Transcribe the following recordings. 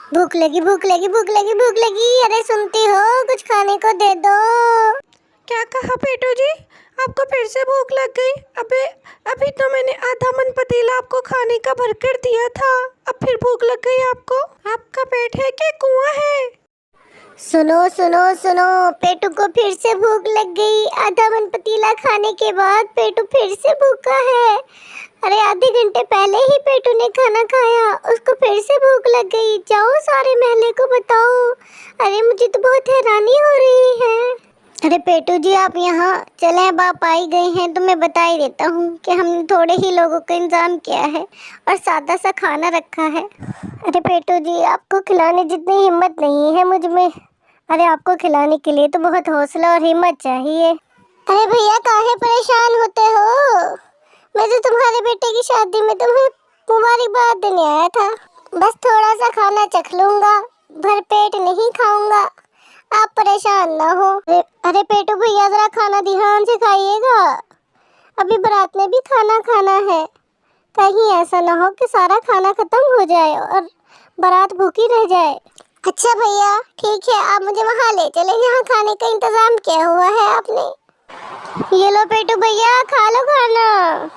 भूख लगी भूख लगी भूख लगी भूख लगी। अरे सुनती हो, कुछ खाने को दे दो। क्या कहा पेटू जी? आपको फिर से भूख लग गई? अबे अभी तो मैंने आधा मन पतीला आपको खाने का भरकर दिया था, अब फिर भूख लग गई आपको? आपका पेट है कि कुआं है? सुनो सुनो सुनो, पेटू को फिर से भूख लग गई। आधा मन पतीला खाने के बाद पेटू फिर से भूखा है। अरे आधे घंटे पहले ही पेटू ने खाना खाया, उसको फिर से भूख लग गई। जाओ सारे महल्ले को बताओ। अरे मुझे तो बहुत हैरानी हो रही है। अरे पेटू जी, आप यहाँ चले, अब आप आई गई हैं तो मैं बता ही देता हूँ कि हमने थोड़े ही लोगों का इंतजाम किया है और सादा सा खाना रखा है। अरे पेटू जी, आपको खिलाने जितनी हिम्मत नहीं है मुझ में। अरे आपको खिलाने के लिए तो बहुत हौसला और हिम्मत चाहिए। अरे भैया, काहे परेशान होते हो? मैं तो तुम्हारे बेटे की शादी में तुम्हें मुबारकबाद देने आया था। बस थोड़ा सा खाना चख लूंगा, भर पेट नहीं खाऊंगा। आप परेशान ना हो। अरे पेटू भैया, जरा खाना ध्यान से खाइएगा। अभी बारात में भी खाना खाना है। कहीं ऐसा ना हो कि सारा खाना खत्म हो जाए और बारात भूखी रह जाए। अच्छा भैया, ठीक है, आप मुझे वहाँ ले चले जहाँ खाने का इंतजाम किया हुआ है आपने। ये लो पेटू भैया, खा लो खाना।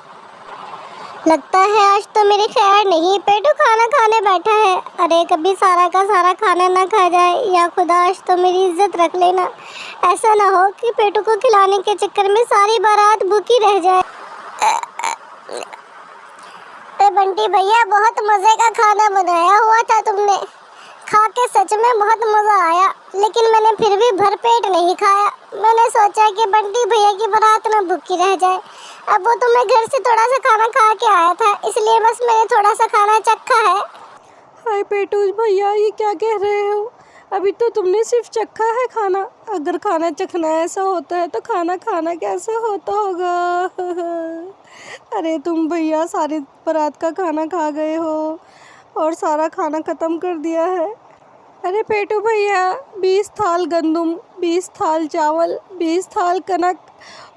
लगता है आज तो मेरी खैर नहीं, पेटू खाना खाने बैठा है। अरे कभी सारा का सारा खाना ना खा जाए, या खुदा आज तो मेरी इज्जत रख लेना। ऐसा ना हो कि पेटू को खिलाने के चक्कर में सारी बारात भूखी रह जाए। अरे बंटी भैया, बहुत मजे का खाना बनाया हुआ था तुमने। खा के सच में बहुत मजा आया, लेकिन मैंने फिर भी भर पेट नहीं खाया। मैंने सोचा कि बंटी भैया की बारात ना भूखी रह जाए। अब वो तो मैं घर से थोड़ा सा खाना खा के आया था, इसलिए बस मैंने थोड़ा सा खाना चखा है। हाय पेटू भैया, ये क्या कह रहे हो? अभी तो तुमने सिर्फ चखा है खाना। अगर खाना चखना ऐसा होता है तो खाना खाना कैसे होता होगा? अरे तुम भैया सारी बारात का खाना खा गए हो और सारा खाना ख़त्म कर दिया है। अरे पेटू भैया, 20 थाल गंदम, 20 थाल चावल, 20 थाल कनक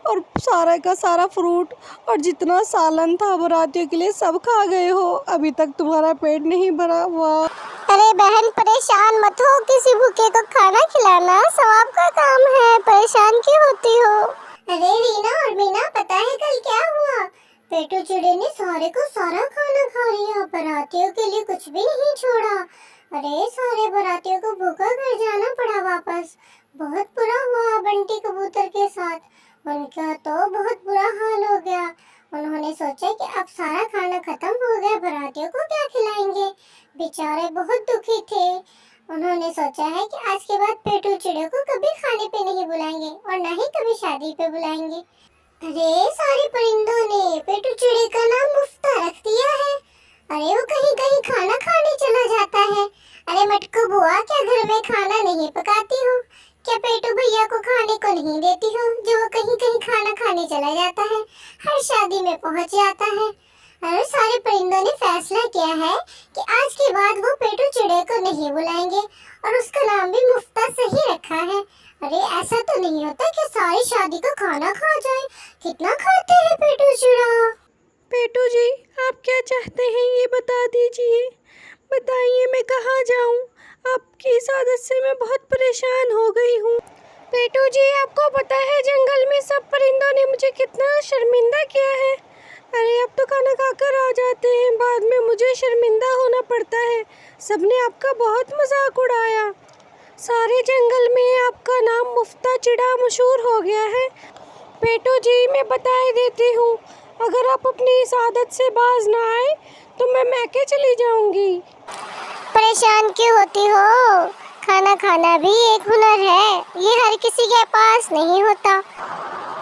और सारा का सारा फ्रूट और जितना सालन था बारातियों के लिए सब खा गए हो। अभी तक तुम्हारा पेट नहीं भरा हुआ। अरे बहन, परेशान मत हो, किसी भूखे को खाना खिलाना सवाब का काम है, परेशान क्यों होती हो? अरे रीना और मीना, पता है कल क्या हुआ? पेटू चिड़े ने सारे को सारा खाना खा लिया, बारातियों के लिए कुछ भी नहीं छोड़ा। अरे सारे बारातियों को भूखा घर जाना पड़ा वापस। बहुत बुरा हुआ बंटी कबूतर के साथ, उनका तो बहुत बुरा हाल हो गया। उन्होंने सोचा कि अब सारा खाना खत्म हो गया, बारातियों को क्या खिलाएंगे। बेचारे बहुत दुखी थे। उन्होंने सोचा है कि आज के बाद पेटू चिड़े को कभी खाने पे नहीं बुलाएंगे और न ही कभी शादी पे बुलाएंगे। अरे सारे परिंदों ने पेटू चिड़े का नाम मुफ्ता रख दिया है। अरे वो कहीं कहीं खाना खाने चला जाता है। अरे मटकू बुआ, क्या घर में खाना नहीं पकाती हो? क्या पेटू भैया को खाने को नहीं देती हो जो वो कहीं कहीं खाना खाने चला जाता है, हर शादी में पहुंच जाता है? अरे सारे परिंदों ने फैसला किया है कि आज के बाद वो पेटू चिड़े को नहीं बुलाएंगे और उसका नाम भी मुफ्ता सही रखा है। अरे ऐसा तो नहीं होता कि सारी शादी का खाना खा जाए। कितना खाते हैं पेटू चिड़ा? पेटू जी, आप क्या चाहते हैं ये बता दीजिए। बताइए, मैं कहाँ जाऊँ? आपकी इस आदत से मैं बहुत परेशान हो गई हूँ। पेटू जी, आपको पता है जंगल में सब परिंदों ने मुझे कितना शर्मिंदा किया है। अरे अब तो खाना खाकर आ जाते हैं, बाद में मुझे शर्मिंदा होना पड़ता है। सबने आपका बहुत मजाक उड़ाया। सारे जंगल में आपका नाम मुफ्ता चिड़ा मशहूर हो गया है। पेटू जी, मैं बता ही देती हूँ, अगर आप अपनी इस आदत से बाज ना आए तो मैं मैके चली जाऊंगी। परेशान क्यों होती हो? खाना खाना भी एक हुनर है, ये हर किसी के पास नहीं होता।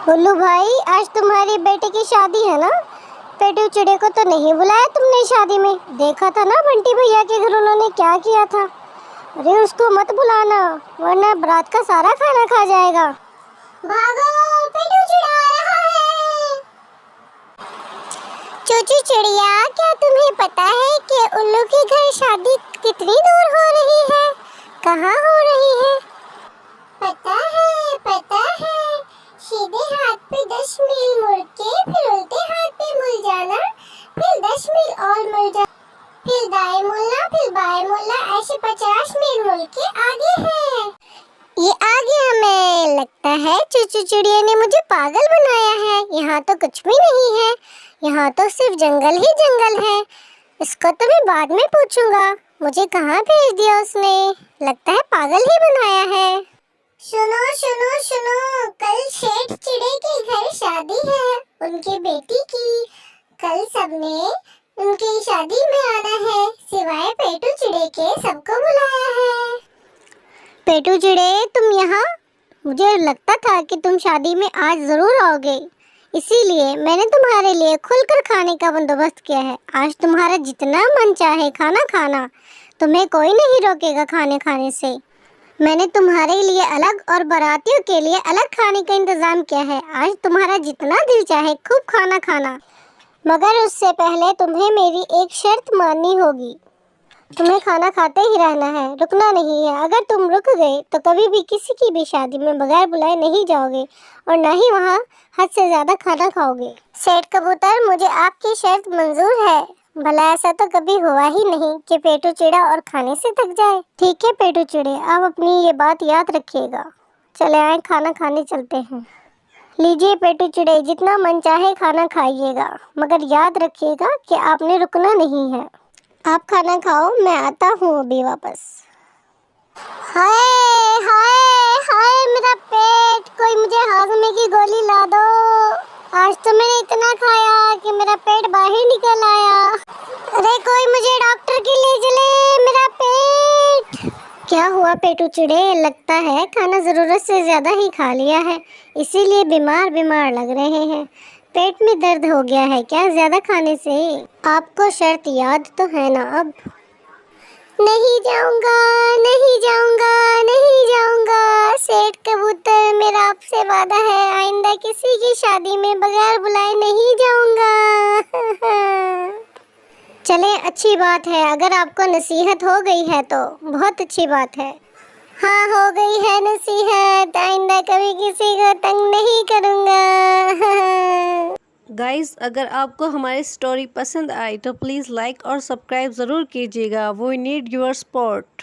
बुल्लू भाई, आज तुम्हारी बेटे की शादी है ना? पेटू चिड़े को तो नहीं बुलाया तुमने शादी में? देखा था ना बंटी भैया के घर उन्होंने क्या किया था। अरे उसको मत बुलाना, वरना बारात का सारा खाना खा जाएगा। भागो, पेटू चिड़ा आ रहा है। चूचू चिड़िया, क्या तुम्हें पता है कि उल्लू के घर शादी कितनी दूर हो रही है? कहाँ हो रही है? पता है, पता है। सीधे हाथ पे 10 मील मुड़ के फिर उल्टे हाथ पे मुड़ जाना, फिर 10 मील और मुड़ जाना, फिर दाएं मुड़ना, फिर बाएं मुड़ना, ऐसे 50 चिड़िया के आगे है। ये आ गया, हमें लगता है चूचू चिड़िया ने मुझे पागल बनाया है। यहाँ तो कुछ भी नहीं है, यहाँ तो सिर्फ जंगल ही जंगल है। इसको तो मैं बाद में पूछूंगा, मुझे कहाँ भेज दिया उसने। लगता है पागल ही बनाया है। सुनो सुनो सुनो, कल सेठ चिड़े के घर शादी है, उनकी बेटी की। कल सबने उनकी शादी में आना है, सिवाय पेटू चिड़े के सबको बुलाया है। पेटू चिड़े, तुम यहाँ? मुझे लगता था कि तुम शादी में आज जरूर आओगे, इसीलिए मैंने तुम्हारे लिए खुलकर खाने का बंदोबस्त किया है। आज तुम्हारा जितना मन चाहे खाना खाना, तुम्हें कोई नहीं रोकेगा खाने खाने से। मैंने तुम्हारे लिए अलग और बारातियों के लिए अलग खाने का इंतजाम किया है। आज तुम्हारा जितना दिल चाहे खूब खाना खाना, मगर उससे पहले तुम्हें मेरी एक शर्त माननी होगी। तुम्हें खाना खाते ही रहना है, रुकना नहीं है। अगर तुम रुक गए तो कभी भी किसी की भी शादी में बगैर बुलाए नहीं जाओगे और न ही वहाँ हद से ज्यादा खाना खाओगे। सेठ कबूतर, मुझे आपकी शर्त मंजूर है। भला ऐसा तो कभी हुआ ही नहीं कि पेटू चिड़ा और खाने से थक जाए। ठीक है पेटू चिड़े, आप अपनी ये बात याद रखिएगा। चले आए, खाना खाने चलते हैं। लीजिए पेटू चिड़े, जितना मन चाहे खाना खाइएगा, मगर याद रखिएगा कि आपने रुकना नहीं है। आप खाना खाओ, मैं आता हूँ अभी वापस। हाय हाय हाय, मेरा पेट, कोई मुझे हाजमे की गोली ला दो। आज तो मैंने इतना खाया कि मेरा पेट बाहर निकल आया। अरे कोई मुझे डॉक्टर के लिए चले, मेरा पेट। क्या हुआ पेटू चिड़े? लगता है खाना जरूरत से ज्यादा ही खा लिया है, इसीलिए बीमार बीमार लग रहे हैं। पेट में दर्द हो गया है क्या ज्यादा खाने से? आपको शर्त याद तो है ना? अब नहीं जाऊंगा, नहीं जाऊंगा, नहीं जाऊंगा। सेठ कबूतर, मेरा आपसे वादा है, आइंदा किसी की शादी में बगैर बुलाए नहीं जाऊंगा। चले, अच्छी बात है, अगर आपको नसीहत हो गई है तो बहुत अच्छी बात है। हाँ, हो गई है नसीहत, आइंदा कभी किसी को तंग नहीं करूंगा। गाइस, अगर आपको हमारी स्टोरी पसंद आई तो प्लीज़ लाइक और सब्सक्राइब ज़रूर कीजिएगा। We need your support.